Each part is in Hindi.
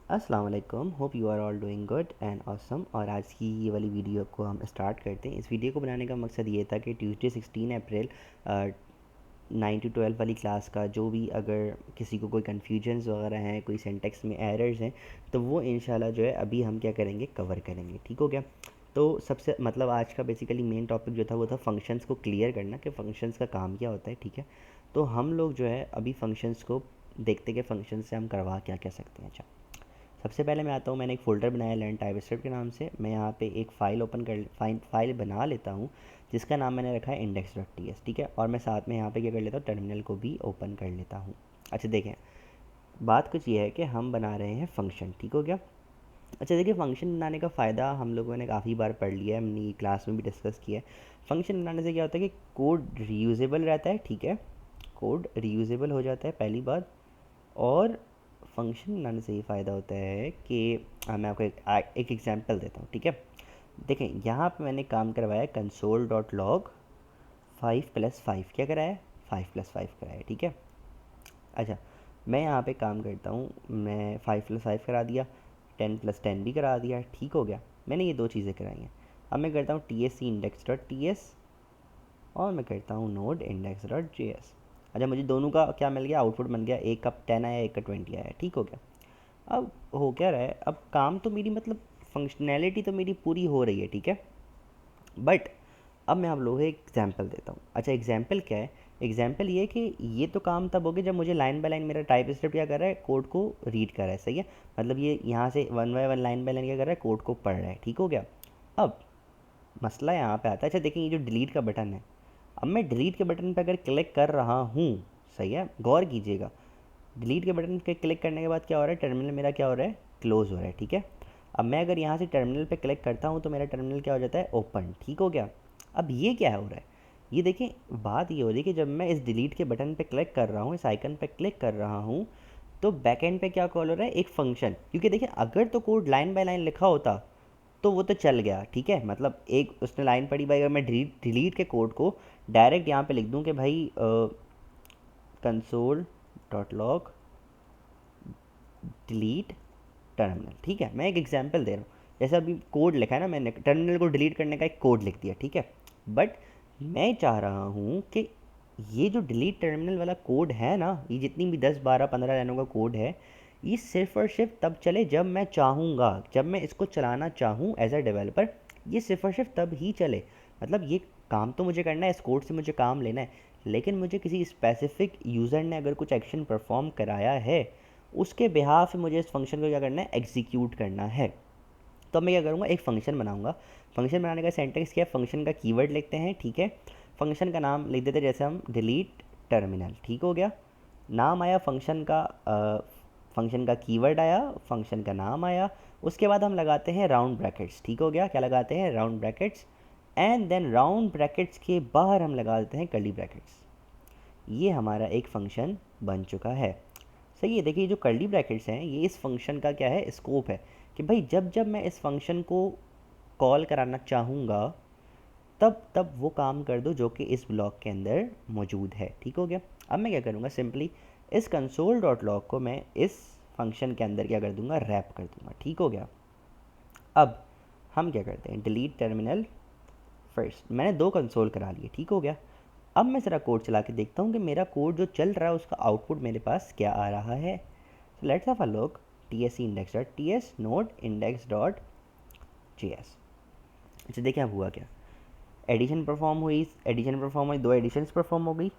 अस्सलाम वालेकुम, hope you are all doing good and awesome. और आज की ये वाली वीडियो को हम स्टार्ट करते हैं। इस वीडियो को बनाने का मकसद ये था कि ट्यूसडे 16 अप्रैल 9 to 12 वाली क्लास का जो भी अगर किसी को कोई कन्फ्यूजन्स वगैरह हैं, कोई सेंटेक्स में एरर्स हैं, तो वो इंशाल्लाह जो है अभी हम क्या करेंगे, कवर करेंगे। ठीक हो गया। तो सबसे मतलब आज का बेसिकली मेन टॉपिक जो था वो था फंक्शंस को क्लियर करना कि फ़ंक्शंस का काम क्या होता है। ठीक है, तो हम लोग जो है अभी फ़ंक्शंस को देखते कि फ़ंक्शन से हम करवा क्या क्या सकते हैं। अच्छा, सबसे पहले मैं आता हूँ, मैंने एक फ़ोल्डर बनाया लर्न टाइपस्क्रिप्ट के नाम से। मैं यहाँ पे एक फ़ाइल ओपन कर फाइल बना लेता हूँ जिसका नाम मैंने रखा है index.ts। ठीक है, और मैं साथ में यहाँ पे क्या कर लेता हूँ, टर्मिनल को भी ओपन कर लेता हूँ। अच्छा देखें, बात कुछ ये है कि हम बना रहे हैं फ़ंक्शन। ठीक हो गया। अच्छा देखिए, फ़ंक्शन बनाने का फ़ायदा हम लोगों ने काफ़ी बार पढ़ लिया है, हमने ये क्लास में भी डिस्कस किया है। फ़ंक्शन बनाने से क्या होता है कि कोड रीयूजेबल रहता है। ठीक है, कोड रीयूजेबल हो जाता है पहली बात। और फंक्शन बनाने से ये फ़ायदा होता है कि मैं आपको एक एग्जांपल देता हूँ। ठीक है, देखें यहाँ पे मैंने काम करवाया console.log 5+5। क्या कराया? 5+5 कराया। ठीक है। अच्छा, मैं यहाँ पे काम करता हूँ, मैं 5+5 करा दिया, 10+10 भी करा दिया। ठीक हो गया, मैंने ये दो चीज़ें कराई हैं। अब मैं करता हूँ TSC-index.ts और मैं करता हूँ नोड index.js। अच्छा, मुझे दोनों का क्या मिल गया, आउटपुट बन गया। एक का 10 आया, एक का 20 आया। ठीक हो गया। अब हो क्या रहा है, अब काम तो मेरी मतलब फंक्शनैलिटी तो मेरी पूरी हो रही है। ठीक है, बट अब मैं आप लोगों को एक एग्जांपल देता हूँ। अच्छा, एग्जांपल क्या है? एग्जांपल ये कि ये तो काम तब हो गया जब मुझे लाइन बाय लाइन मेरा टाइप स्क्रिप्ट क्या कर रहा है, कोड को रीड कर रहा है। सही है, मतलब ये यहाँ से one by one line by line क्या कर रहा है, कोड को पढ़ रहा है। ठीक हो गया। अब मसला यहाँ पे आता है। अच्छा देखिए, ये जो डिलीट का बटन है, अब मैं डिलीट के बटन पर अगर क्लिक कर रहा हूँ, सही है, गौर कीजिएगा, डिलीट के बटन पे क्लिक करने के बाद क्या हो रहा है, टर्मिनल मेरा क्या हो रहा है, क्लोज़ हो रहा है। ठीक है, अब मैं अगर यहाँ से टर्मिनल पे क्लिक करता हूँ तो मेरा टर्मिनल क्या हो जाता है, ओपन। ठीक हो गया। अब ये क्या हो रहा है, ये देखिए, बात ये हो रही है कि जब मैं इस डिलीट के बटन पे क्लिक कर रहा हूँ, इस आइकन पे क्लिक कर रहा हूँ, तो बैक एंड पे क्या कॉल हो रहा है, एक फंक्शन। क्योंकि देखिए, अगर तो कोड लाइन बाय लाइन लिखा होता तो वो तो चल गया। ठीक है, मतलब एक उसने लाइन पढ़ी भाई, अगर मैं डिलीट के कोड को डायरेक्ट यहाँ पे लिख दूँ कि भाई console dot log delete terminal. ठीक है, मैं एक एग्जांपल दे रहा हूँ। जैसे अभी कोड लिखा है ना, मैंने टर्मिनल को डिलीट करने का एक कोड लिख दिया। ठीक है, बट मैं चाह रहा हूँ कि ये जो डिलीट टर्मिनल वाला कोड है ना, ये जितनी भी 10 12 15 लाइनों का कोड है, ये सिर्फ और सिर्फ तब चले जब मैं चाहूँगा, जब मैं इसको चलाना चाहूँ एज अ डेवलपर। ये सिर्फ और सिर्फ तब ही चले। मतलब ये काम तो मुझे करना है, इस कोड से मुझे काम लेना है, लेकिन मुझे किसी स्पेसिफिक यूज़र ने अगर कुछ एक्शन परफॉर्म कराया है, उसके बिहाफ पे मुझे इस फंक्शन को क्या करना है, एग्जीक्यूट करना है। तो अब मैं क्या करूँगा, एक फ़ंक्शन बनाऊँगा। फ़ंक्शन बनाने का सेंटेक्स क्या है, फ़ंक्शन का कीवर्ड लिखते हैं। ठीक है, फ़ंक्शन का नाम लिख देते हैं, जैसे हम डिलीट टर्मिनल। ठीक हो गया, नाम आया फ़ंक्शन का, फ़ंक्शन का कीवर्ड आया, फ़ंक्शन का नाम आया। उसके बाद हम लगाते हैं राउंड ब्रैकेट्स। ठीक हो गया, क्या लगाते हैं, round brackets. And then round brackets के बाहर हम लगा देते हैं कर्ली ब्रैकेट्स। ये हमारा एक फ़ंक्शन बन चुका है। सही है, देखिए जो कर्ली ब्रैकेट्स हैं, ये इस फंक्शन का क्या है, स्कोप है। कि भाई जब जब मैं इस फंक्शन को कॉल कराना चाहूँगा, तब तब वो काम कर दो जो कि इस ब्लॉक के अंदर मौजूद है। ठीक हो गया। अब मैं क्या करूँगा, सिंपली इस कंसोल डॉट लॉग को मैं इस फंक्शन के अंदर क्या कर दूँगा, रैप कर दूँगा। ठीक हो गया। अब हम क्या करते हैं, डिलीट टर्मिनल फर्स्ट, मैंने दो कंसोल करा लिए। ठीक हो गया। अब मैं ज़रा कोड चला के देखता हूँ कि मेरा कोड जो चल रहा है उसका आउटपुट मेरे पास क्या आ रहा है। So let's have a look. tsc-index.ts node index.js। अच्छा देखिए अब हुआ क्या, एडिशन परफॉर्म हुई, दो एडिशंस परफॉर्म हो गई।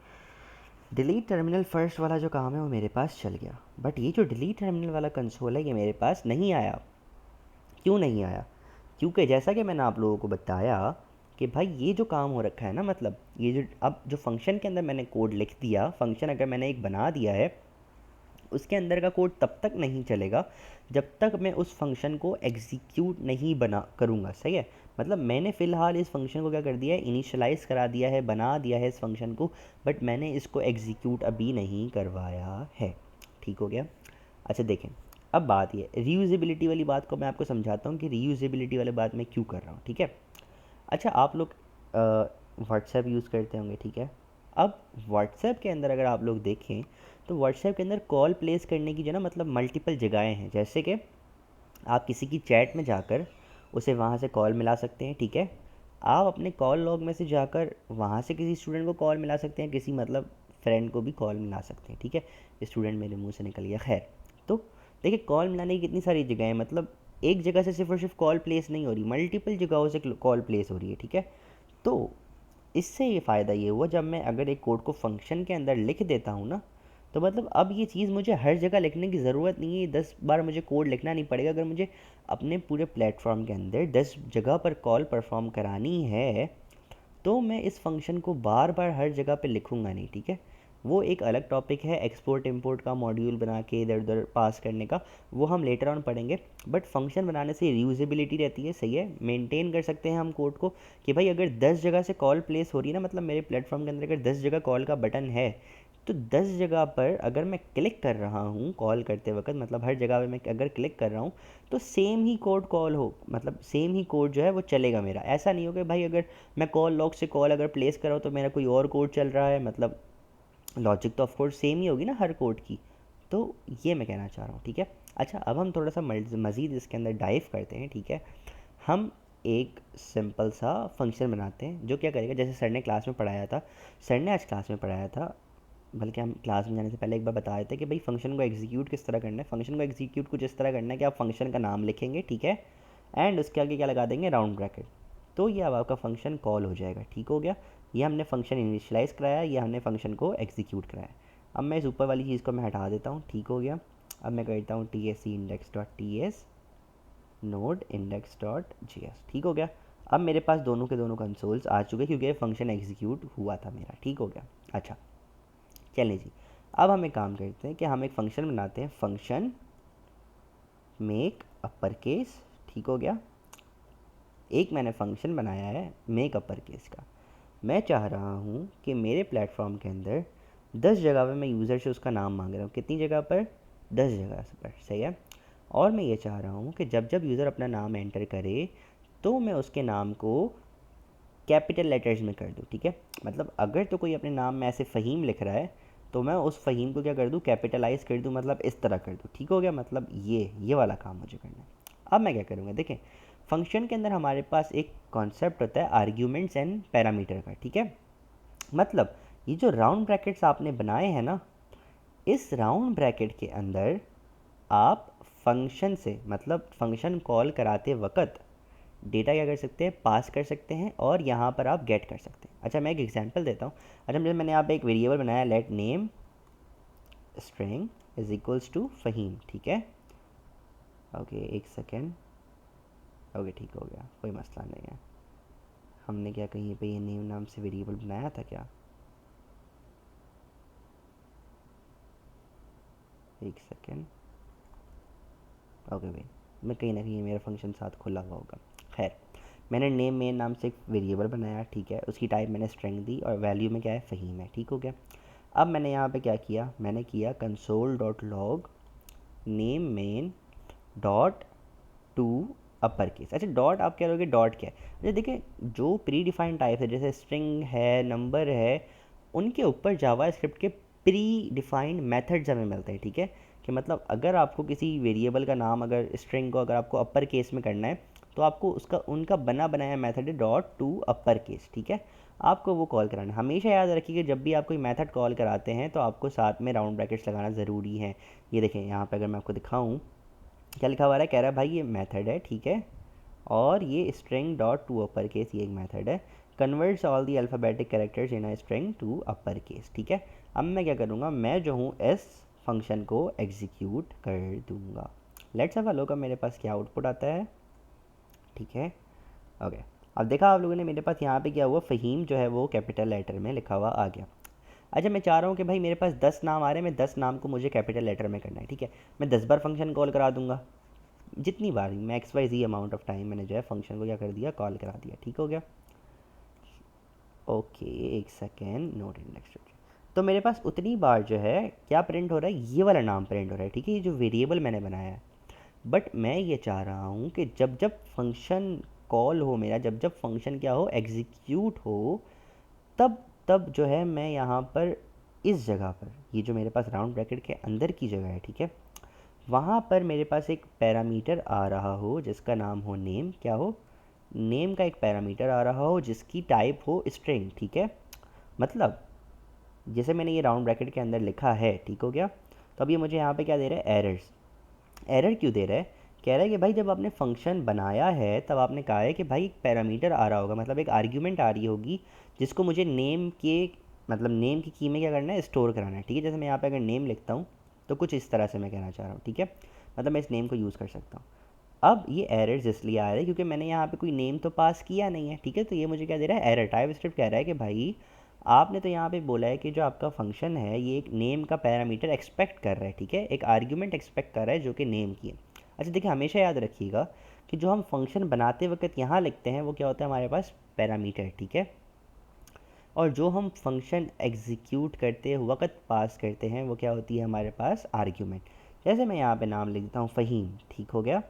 डिलीट टर्मिनल फर्स्ट वाला जो काम है वो मेरे पास चल गया, बट ये जो डिलीट टर्मिनल वाला कंसोल है ये मेरे पास नहीं आया। क्यों नहीं आया? क्योंकि जैसा कि मैंने आप लोगों को बताया कि भाई ये जो काम हो रखा है ना, मतलब ये जो अब जो फंक्शन के अंदर मैंने कोड लिख दिया, फंक्शन अगर मैंने एक बना दिया है, उसके अंदर का कोड तब तक नहीं चलेगा जब तक मैं उस फंक्शन को एग्जीक्यूट नहीं बना करूँगा। सही है, मतलब मैंने फ़िलहाल इस फंक्शन को क्या कर दिया है, इनिशियलाइज़ करा दिया है, बना दिया है इस फंक्शन को, बट मैंने इसको एग्जीक्यूट अभी नहीं करवाया है। ठीक हो गया। अच्छा देखें, अब बात ये रीयूजेबिलिटी वाली बात को मैं आपको समझाता हूँ कि रीयूजेबिलिटी वाली बात मैं क्यों कर रहा हूँ। ठीक है। अच्छा, आप लोग व्हाट्सएप यूज़ करते होंगे। ठीक है, अब व्हाट्सएप के अंदर अगर आप लोग देखें तो व्हाट्सएप के अंदर कॉल प्लेस करने की जो ना मतलब मल्टीपल जगहें हैं। जैसे कि आप किसी की चैट में जाकर उसे वहाँ से कॉल मिला सकते हैं, ठीक है। आप अपने कॉल लॉग में से जाकर वहाँ से किसी स्टूडेंट को कॉल मिला सकते हैं, किसी मतलब फ्रेंड को भी कॉल मिला सकते हैं, ठीक है। स्टूडेंट मेरे मुंह से निकल गया, खैर। तो देखिए कॉल मिलाने की कितनी सारी जगह है, मतलब एक जगह से सिर्फ और सिर्फ कॉल प्लेस नहीं हो रही, मल्टीपल जगहों से कॉल प्लेस हो रही है, ठीक है। तो इससे ये फ़ायदा ये हुआ, जब मैं अगर एक कोड को फंक्शन के अंदर लिख देता हूँ ना, तो मतलब अब ये चीज़ मुझे हर जगह लिखने की ज़रूरत नहीं है, 10 बार मुझे कोड लिखना नहीं पड़ेगा। अगर मुझे अपने पूरे प्लेटफॉर्म के अंदर 10 जगह पर कॉल परफॉर्म करानी है, तो मैं इस फंक्शन को बार बार हर जगह पे लिखूंगा नहीं, ठीक है। वो एक अलग टॉपिक है, एक्सपोर्ट इंपोर्ट का मॉड्यूल बना के इधर उधर पास करने का, वो हम लेटर ऑन पढ़ेंगे। बट फंक्शन बनाने से रीयूजेबिलिटी रहती है, सही है, मेंटेन कर सकते हैं हम कोड को कि भाई अगर 10 जगह से कॉल प्लेस हो रही है ना, मतलब मेरे प्लेटफॉर्म के अंदर अगर 10 जगह कॉल का बटन है, तो 10 जगह पर अगर मैं क्लिक कर रहा हूँ कॉल करते वक्त, मतलब हर जगह पे मैं अगर क्लिक कर रहा हूँ, तो सेम ही कोड कॉल हो, मतलब सेम ही कोड जो है वो चलेगा मेरा। ऐसा नहीं हो कि भाई अगर मैं कॉल लॉग से कॉल अगर प्लेस कर रहा हूँ तो मेरा कोई और कोड चल रहा है, मतलब लॉजिक तो ऑफकोर्स सेम ही होगी ना हर कोड की। तो ये मैं कहना चाह रहा हूँ, ठीक है। अच्छा, अब हम थोड़ा सा मज़ीद इसके अंदर डाइव करते हैं, ठीक है। हम एक सिंपल सा फंक्शन बनाते हैं जो क्या करेगा, जैसे सर ने क्लास में पढ़ाया था, सर ने आज क्लास में पढ़ाया था, बल्कि हम क्लास में जाने से पहले एक बार बता देते हैं कि भाई फंक्शन को एग्जीक्यूट किस तरह करना है। फंक्शन को एग्जीक्यूट कुछ इस तरह करना है कि आप फंक्शन का नाम लिखेंगे, ठीक है, एंड उसके आगे क्या लगा देंगे, राउंड ब्रैकेट। तो ये अब आपका फंक्शन कॉल हो जाएगा, ठीक हो गया। ये हमने फंक्शन इनिशियलाइज़ कराया, ये हमने फंक्शन को एग्जीक्यूट कराया। अब मैं इस ऊपर वाली चीज़ को मैं हटा देता हूँ, ठीक हो गया। अब मैं कहता हूँ T S C index dot T S node index dot G S, ठीक हो गया। अब मेरे पास दोनों के दोनों कंसोल्स आ चुके क्योंकि ये फंक्शन एग्जीक्यूट हुआ था मेरा, ठीक हो गया। अच्छा, चलें जी, अब हम एक काम करते हैं कि हम एक फ़ंक्शन बनाते हैं, फंक्शन मेक अपर केस, ठीक हो गया। एक मैंने फंक्शन बनाया है मेक अपर केस का। मैं चाह रहा हूँ कि मेरे प्लेटफॉर्म के अंदर 10 जगह पर मैं यूज़र से उसका नाम मांग रहा हूँ, कितनी जगह पर, 10 जगह पर, सही है। और मैं ये चाह रहा हूँ कि जब जब यूज़र अपना नाम एंटर करे तो मैं उसके नाम को कैपिटल लेटर्स में कर दूँ, ठीक है। मतलब अगर तो कोई अपने नाम में ऐसे फ़हीम लिख रहा है तो मैं उस फ़हीम को क्या कर दूँ, कैपिटलाइज कर दूँ, मतलब इस तरह कर दूँ, ठीक हो गया। मतलब ये वाला काम मुझे करना है। अब मैं क्या करूँगा, देखें फंक्शन के अंदर हमारे पास एक कॉन्सेप्ट होता है आर्ग्यूमेंट्स एंड पैरामीटर का, ठीक है। मतलब ये जो राउंड ब्रैकेट्स आपने बनाए हैं ना, इस राउंड ब्रैकेट के अंदर आप फंक्शन से, मतलब फंक्शन कॉल कराते वक्त डेटा क्या कर सकते हैं, पास कर सकते हैं, और यहाँ पर आप गेट कर सकते हैं। अच्छा, मैं एक एग्जांपल देता हूँ। अच्छा, मैंने यहाँ पे एक वेरिएबल बनाया, let name string is equals to Faheem, ठीक है। ओके, एक सेकेंड, ओके ठीक हो गया, कोई मसला नहीं है। हमने क्या कहीं पे ये नेम नाम से वेरिएबल बनाया था क्या, एक सेकेंड, ओके भाई, मैं कहीं ना कहीं मेरा फंक्शन साथ खुला हुआ होगा। खैर, मैंने नेम मेन नाम से एक वेरिएबल बनाया, ठीक है, उसकी टाइप मैंने स्ट्रिंग दी और वैल्यू में क्या है, फ़हीम है, ठीक हो गया। अब मैंने यहाँ पे क्या किया, मैंने किया console dot log name main dot to upper case. अच्छा, डॉट आप कह रहे हो कि डॉट क्या है, अच्छा देखिए जो प्री डिफाइंड टाइप है जैसे स्ट्रिंग है, नंबर है, उनके ऊपर जावा स्क्रिप्ट के प्री डिफाइंड मेथड्स हमें मिलते हैं, ठीक है। कि मतलब अगर आपको किसी वेरिएबल का नाम, अगर स्ट्रिंग को अगर आपको अपर केस में करना है, तो आपको उसका उनका बना बनाया मेथड है डॉट टू अपर केस, ठीक है। आपको वो कॉल कराना है। हमेशा याद रखिए कि जब भी आप कोई मेथड कॉल कराते हैं तो आपको साथ में राउंड ब्रैकेट्स लगाना ज़रूरी है। ये देखें यहाँ पे अगर मैं आपको दिखाऊँ, क्या लिखा हुआ है, कह रहा है भाई ये मेथड है, ठीक है, और ये string dot to upper case ये एक मेथड है, converts all the alphabetic characters in a string to upper case, ठीक है। अब मैं क्या करूँगा, मैं जो हूँ इस फंक्शन को एग्जीक्यूट कर दूँगा। लेट्स हैव अ लुक, अब मेरे पास क्या आउटपुट आता है, ठीक है। ओके, अब देखा आप लोगों ने मेरे पास यहाँ पे क्या हुआ, फ़हीम जो है वो कैपिटल लेटर में लिखा हुआ आ गया। अच्छा, मैं चाह रहा हूँ कि भाई मेरे पास 10 नाम आ रहे हैं, मैं 10 नाम को मुझे कैपिटल लेटर में करना है, ठीक है। मैं 10 बार फंक्शन कॉल करा दूंगा, जितनी बार भी, max Y G amount of time मैंने जो है फंक्शन को क्या कर दिया, कॉल करा दिया, ठीक हो गया। ओके, एक सेकेंड, नोट इंडेक्स। तो मेरे पास उतनी बार जो है क्या प्रिंट हो रहा है, ये वाला नाम प्रिंट हो रहा है, ठीक है, ये जो वेरिएबल मैंने बनाया है। बट मैं ये चाह रहा हूँ कि जब जब फंक्शन कॉल हो मेरा, जब जब फंक्शन क्या हो, एग्जीक्यूट हो, तब तब जो है मैं यहाँ पर इस जगह पर, ये जो मेरे पास राउंड ब्रैकेट के अंदर की जगह है, ठीक है, वहाँ पर मेरे पास एक पैरामीटर आ रहा हो जिसका नाम हो नेम, क्या हो, नेम का एक पैरामीटर आ रहा हो जिसकी टाइप हो स्ट्रिंग, ठीक है। मतलब जैसे मैंने ये राउंड ब्रैकेट के अंदर लिखा है, ठीक हो गया। तो अब ये मुझे यहाँ पे क्या दे रहा है, एरर्स। एरर क्यों दे रहा है, कह रहा है कि भाई जब आपने फंक्शन बनाया है तब आपने कहा है कि भाई एक पैरामीटर आ रहा होगा, मतलब एक आर्ग्यूमेंट आ रही होगी जिसको मुझे नेम के, मतलब नेम की में क्या करना है, स्टोर कराना है, ठीक है। जैसे मैं यहाँ पे अगर नेम लिखता हूँ तो कुछ इस तरह से मैं कहना चाह रहा हूँ, ठीक है। मतलब मैं इस नेम को यूज़ कर सकता हूँ। अब ये एरर्स इसलिए आ रहे हैं क्योंकि मैंने यहाँ पे कोई नेम तो पास किया नहीं है, ठीक है। तो ये मुझे क्या दे रहा है, एरर। टाइप स्क्रिप्ट कह रहा है कि भाई आपने तो यहाँ पे बोला है कि जो आपका फंक्शन है ये एक नेम का पैरामीटर एक्सपेक्ट कर रहा है, ठीक है, एक आर्ग्यूमेंट एक्सपेक्ट कर रहा है जो कि नेम की है। अच्छा देखिए, हमेशा याद रखिएगा कि जो हम फंक्शन बनाते वक्त यहाँ लिखते हैं वो क्या होता है, हमारे पास पैरामीटर, ठीक है। और जो हम फंक्शन एग्जीक्यूट करते वक्त पास करते हैं वो क्या होती है, हमारे पास आर्ग्यूमेंट। जैसे मैं यहाँ पे नाम लिख देता हूँ फ़हीम, ठीक हो गया।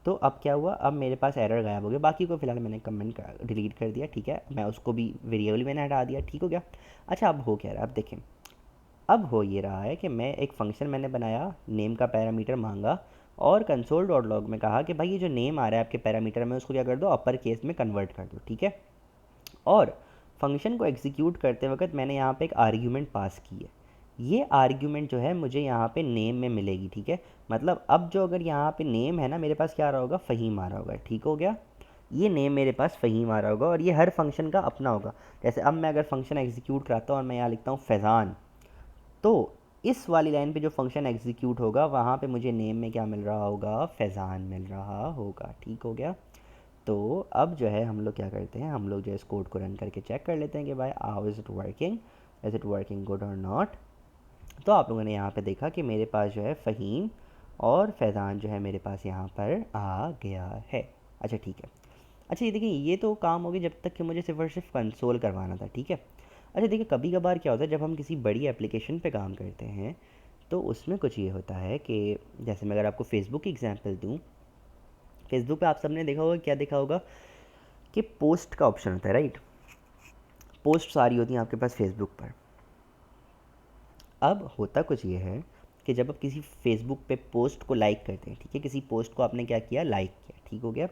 तो अब क्या हुआ, अब मेरे पास एरर गायब हो गया, बाकी को फिलहाल मैंने कमेंट डिलीट कर दिया, ठीक है। मैं उसको भी वेरिएबल मैंने हटा दिया, ठीक हो गया। अच्छा अब हो क्या रहा है, अब देखें। अब हो ये रहा है कि मैं एक फ़ंक्शन मैंने बनाया, नेम का पैरामीटर मांगा, और कंसोल डॉट लॉग में कहा कि भाई ये जो नेम आ रहा है आपके पैरामीटर में उसको क्या कर दो, अपर केस में कन्वर्ट कर दो, ठीक है। और फंक्शन को एग्जीक्यूट करते वक्त मैंने यहाँ पे एक आर्ग्यूमेंट पास की है। ये आर्ग्यूमेंट जो है मुझे यहाँ पे नेम में मिलेगी, ठीक है। मतलब अब जो अगर यहाँ पे नेम है ना, मेरे पास क्या आ रहा होगा, फ़हीम आ रहा होगा, ठीक हो गया। ये नेम मेरे पास फ़हीम आ रहा होगा और ये हर फंक्शन का अपना होगा। जैसे अब मैं अगर फंक्शन एग्जीक्यूट कराता हूँ और मैं यहाँ लिखता हूँ फैज़ान, तो इस वाली लाइन पे जो फंक्शन एग्जीक्यूट होगा वहाँ पे मुझे नेम में क्या मिल रहा होगा, फैज़ान मिल रहा होगा, ठीक हो गया। तो अब जो है हम लोग क्या करते हैं, हम लोग जो है इस कोड को रन करके चेक कर लेते हैं कि भाई how is it working good और नॉट। तो आप लोगों ने यहाँ पे देखा कि मेरे पास जो है फ़हीम और फैज़ान जो है मेरे पास यहाँ पर आ गया है। अच्छा ठीक है। अच्छा ये देखिए, ये तो काम हो गया जब तक कि मुझे सिर्फ और सिर्फ कंसोल करवाना था, ठीक है। अच्छा देखिए, कभी कभार क्या होता है जब हम किसी बड़ी एप्लीकेशन पे काम करते हैं तो उसमें कुछ ये होता है कि जैसे मैं अगर आपको फेसबुक की एग्जांपल दूँ, फेसबुक पे आप सबने देखा होगा, क्या देखा होगा कि पोस्ट का ऑप्शन होता है, राइट। पोस्ट सारी होती हैं आपके पास फेसबुक पर। अब होता कुछ ये है कि जब आप किसी फेसबुक पे पोस्ट को लाइक करते हैं, ठीक है, किसी पोस्ट को आपने क्या किया, लाइक किया, ठीक हो गया।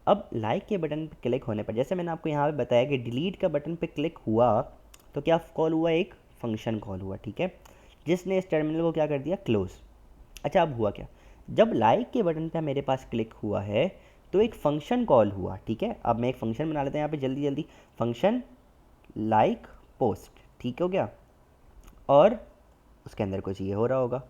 अब लाइक के बटन पे क्लिक होने पर, जैसे मैंने आपको यहाँ पे बताया कि डिलीट का बटन पे क्लिक हुआ तो क्या कॉल हुआ, एक फंक्शन कॉल हुआ, ठीक है, जिसने इस टर्मिनल को क्या कर दिया, क्लोज। अच्छा अब हुआ क्या, जब लाइक के बटन पे मेरे पास क्लिक हुआ है तो एक फंक्शन कॉल हुआ, ठीक है। अब मैं एक फंक्शन बना लेते हैं यहाँ पे जल्दी जल्दी, फंक्शन लाइक पोस्ट, ठीक हो गया। और उसके अंदर कुछ ये हो रहा होगा,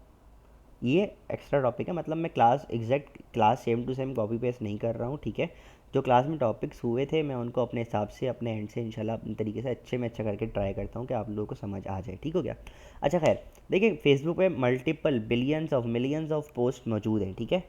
ये एक्स्ट्रा टॉपिक है, मतलब मैं class exact class same to same copy paste नहीं कर रहा हूँ, ठीक है। जो क्लास में टॉपिक्स हुए थे मैं उनको अपने हिसाब से अपने एंड से इंशाल्लाह अपने तरीके से अच्छे में अच्छा करके ट्राई करता हूँ कि आप लोगों को समझ आ जाए, ठीक हो गया। अच्छा खैर, देखिए फेसबुक पे multiple billions of millions of post मौजूद हैं, ठीक है।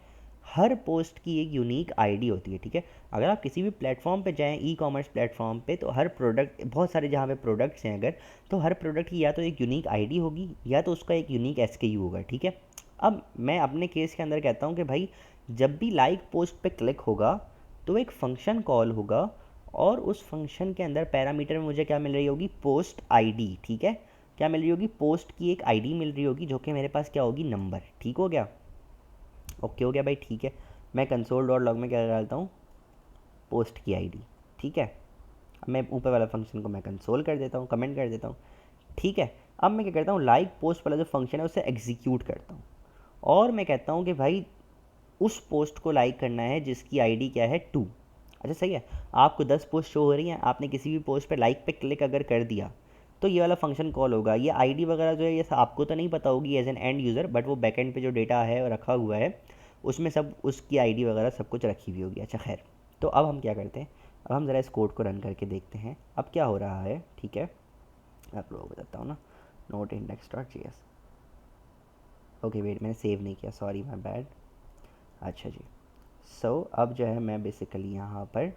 हर पोस्ट की एक यूनिक आईडी होती है, ठीक है। अगर आप किसी भी प्लेटफॉर्म पे जाएं, ई कॉमर्स प्लेटफॉर्म पे, तो हर प्रोडक्ट, बहुत सारे जहाँ पे प्रोडक्ट्स हैं अगर, तो हर प्रोडक्ट की या तो एक यूनिक आईडी होगी या तो उसका एक यूनिक एसकेयू होगा, ठीक है। अब मैं अपने केस के अंदर कहता हूँ कि भाई जब भी लाइक पोस्ट पे क्लिक होगा तो एक फ़ंक्शन कॉल होगा और उस फंक्शन के अंदर पैरामीटर में मुझे क्या मिल रही होगी, पोस्ट आईडी, ठीक है। क्या मिल रही होगी, पोस्ट की एक आईडी मिल रही होगी जो कि मेरे पास क्या होगी, नंबर, ठीक हो गया। ओके हो गया भाई, ठीक है। मैं कंसोल डॉट लॉग में क्या डालता हूँ, पोस्ट की आईडी, ठीक है। अब मैं ऊपर वाला फंक्शन को मैं कंसोल कर देता हूँ, कमेंट कर देता हूँ, ठीक है। अब मैं क्या करता हूँ, लाइक पोस्ट वाला जो फंक्शन है उसे एग्जीक्यूट करता हूँ और मैं कहता हूँ कि भाई उस पोस्ट को लाइक करना है जिसकी आईडी क्या है, 2। अच्छा सही है, आपको 10 पोस्ट शो हो रही हैं, आपने किसी भी पोस्ट पे लाइक पे क्लिक अगर कर दिया तो ये वाला फंक्शन कॉल होगा। ये आईडी वगैरह जो है ये आपको तो नहीं पता होगी as an end user, but वो बैकएंड पे जो डेटा है रखा हुआ है उसमें सब उसकी आईडी वगैरह सब कुछ रखी हुई होगी। अच्छा खैर, तो अब हम क्या करते हैं, अब हम ज़रा इस कोड को रन करके देखते हैं अब क्या हो रहा है, ठीक है। आप लोगों को बताता हूँ ना, note index dot G S. Okay wait, मैंने सेव नहीं किया, सॉरी माई बैड। अच्छा जी, अब जो है मैं बेसिकली यहाँ पर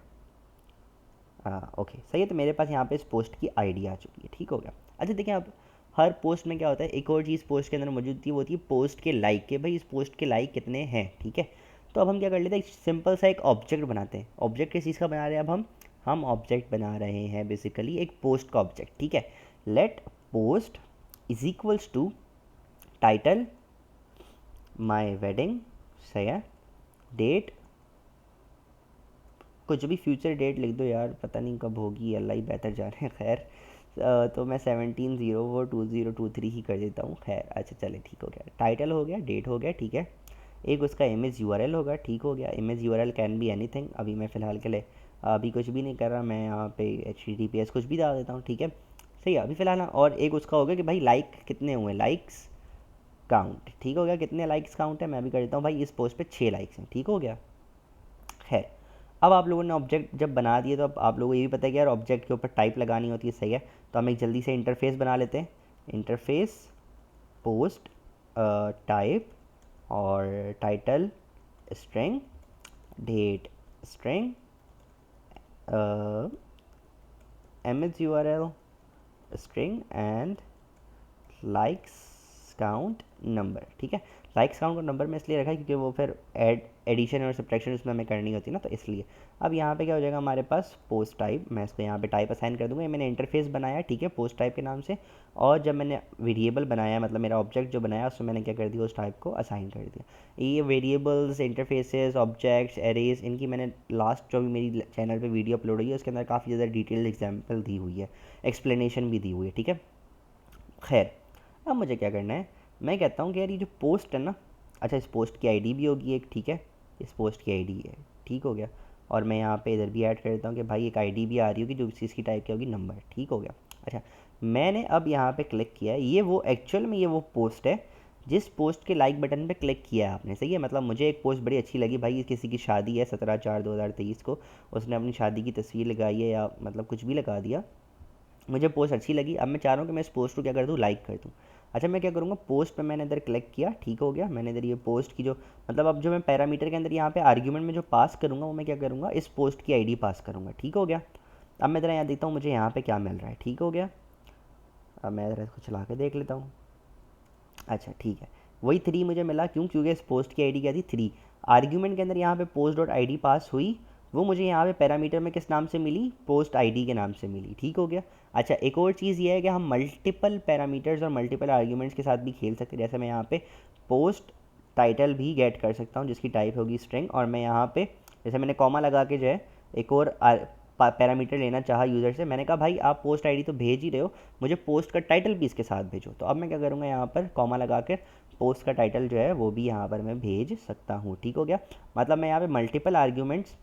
ओके सही है, तो मेरे पास यहाँ पे इस पोस्ट की आईडी आ चुकी है, ठीक हो गया। अच्छा देखिए, अब हर पोस्ट में क्या होता है, एक और चीज़ पोस्ट के अंदर मौजूद थी, वो होती है पोस्ट के लाइक के, भाई इस पोस्ट के लाइक कितने हैं, ठीक है। तो अब हम क्या कर लेते हैं, सिंपल सा एक ऑब्जेक्ट बनाते हैं। ऑब्जेक्ट किस चीज़ का बना रहे हैं, अब हम ऑब्जेक्ट बना रहे हैं बेसिकली एक पोस्ट का ऑब्जेक्ट, ठीक है। Let post is equals to title my wedding, सही है। डेट, कुछ भी फ्यूचर डेट लिख दो यार, पता नहीं कब होगी, अल्लाह ही बेहतर जाने। खैर तो मैं 17/04/2023 ही कर देता हूँ। खैर अच्छा चले, ठीक हो गया। टाइटल हो गया, डेट हो गया, ठीक है। एक उसका इमेज यूआरएल होगा, ठीक हो गया। Image URL can be anything. अभी मैं फ़िलहाल के लिए अभी कुछ भी नहीं कर रहा, मैं यहाँ पे HTTPS कुछ भी डाल देता हूँ, ठीक है। सही है अभी फ़िलहाल ना। और एक उसका होगा कि भाई लाइक कितने हुए, लाइक्स काउंट, ठीक हो गया। कितने लाइक्स काउंट है, मैं भी कर देता हूँ भाई इस पोस्ट पे 6 लाइक्स हैं, ठीक हो गया। खैर अब आप लोगों ने ऑब्जेक्ट जब बना दिए तो अब आप लोगों को ये भी पता है कि यार ऑब्जेक्ट के ऊपर टाइप लगानी होती है, सही है। तो हम एक जल्दी से इंटरफेस बना लेते हैं। इंटरफेस पोस्ट टाइप और title string, date string, image URL string and likes count number, ठीक है। लाइक्स काउंट और नंबर में इसलिए रखा है क्योंकि वो फिर एडिशन और सब्ट्रैक्शन उसमें हमें करनी होती है ना, तो इसलिए। अब यहाँ पे क्या हो जाएगा हमारे पास पोस्ट टाइप, मैं इसको यहाँ पे टाइप असाइन कर दूँगा। ये मैंने इंटरफेस बनाया, ठीक है, पोस्ट टाइप के नाम से। और जब मैंने वेरिएबल बनाया, मतलब मेरा ऑब्जेक्ट जो बनाया, उसमें मैंने क्या कर दिया, उस टाइप को असाइन कर दिया। ये वेरिएबल्स, इंटरफेसेस, ऑब्जेक्ट्स, एरेज, इनकी मैंने लास्ट जो भी मेरी चैनल पर वीडियो अपलोड हुई है उसके अंदर काफ़ी ज़्यादा डिटेल एग्जाम्पल दी हुई है, एक्सप्लेनेशन भी दी हुई है, ठीक है। खैर अब मुझे क्या करना है, मैं कहता हूँ कि यार ये जो पोस्ट है ना, अच्छा इस पोस्ट की आईडी भी होगी एक, ठीक है। इस पोस्ट की आईडी है, ठीक हो गया। और मैं यहाँ पे इधर भी ऐड कर देता हूँ कि भाई एक आईडी भी आ रही होगी जो इस चीज़ की टाइप की होगी, नंबर, ठीक हो गया। अच्छा मैंने अब यहाँ पे क्लिक किया है, ये वो एक्चुअल में ये वो पोस्ट है जिस पोस्ट के लाइक बटन पे क्लिक किया है आपने, सही है। मतलब मुझे एक पोस्ट बड़ी अच्छी लगी भाई, किसी की शादी है 17/4/2023 को, उसने अपनी शादी की तस्वीर लगाई है या मतलब कुछ भी लगा दिया, मुझे पोस्ट अच्छी लगी। अब मैं चाह रहा हूँ कि मैं इस पोस्ट को क्या कर दूँ, लाइक कर दूँ। अच्छा मैं क्या करूँगा, पोस्ट पे मैंने इधर क्लिक किया, ठीक हो गया। मैंने इधर ये पोस्ट की जो मतलब अब जो मैं पैरामीटर के अंदर यहाँ पे आर्ग्यूमेंट में जो पास करूँगा वो मैं क्या करूँगा, इस पोस्ट की आईडी पास करूँगा, ठीक हो गया। अब मैं ज़रा यहाँ देखता हूँ मुझे यहाँ पे क्या मिल रहा है, ठीक हो गया। अब मैं ज़रा इसको चला के देख लेता हूँ। अच्छा ठीक है, वही 3 मुझे मिला, क्यों, क्योंकि इस पोस्ट की आईडी क्या थी, 3। आर्ग्यूमेंट के अंदर यहाँ पे पोस्ट डॉट आई डी पास हुई, वो मुझे यहाँ पे पैरामीटर में किस नाम से मिली, पोस्ट आईडी के नाम से मिली, ठीक हो गया। अच्छा एक और चीज़ ये है कि हम मल्टीपल पैरामीटर्स और मल्टीपल आर्ग्यूमेंट्स के साथ भी खेल सकते हैं। जैसे मैं यहाँ पे पोस्ट टाइटल भी गेट कर सकता हूँ जिसकी टाइप होगी स्ट्रिंग, और मैं यहाँ पे जैसे मैंने कॉमा लगा के जो है एक और पैरामीटर लेना चाहा यूज़र से, मैंने कहा भाई आप पोस्ट आईडी तो भेज ही रहे हो, मुझे पोस्ट का टाइटल भी इसके साथ भेजो। तो अब मैं क्या करूँगा, यहाँ पर कॉमा लगा कर पोस्ट का टाइटल जो है वो भी यहाँ पर मैं भेज सकता हूँ, ठीक हो गया। मतलब मैं यहाँ पे मल्टीपल आर्ग्यूमेंट्स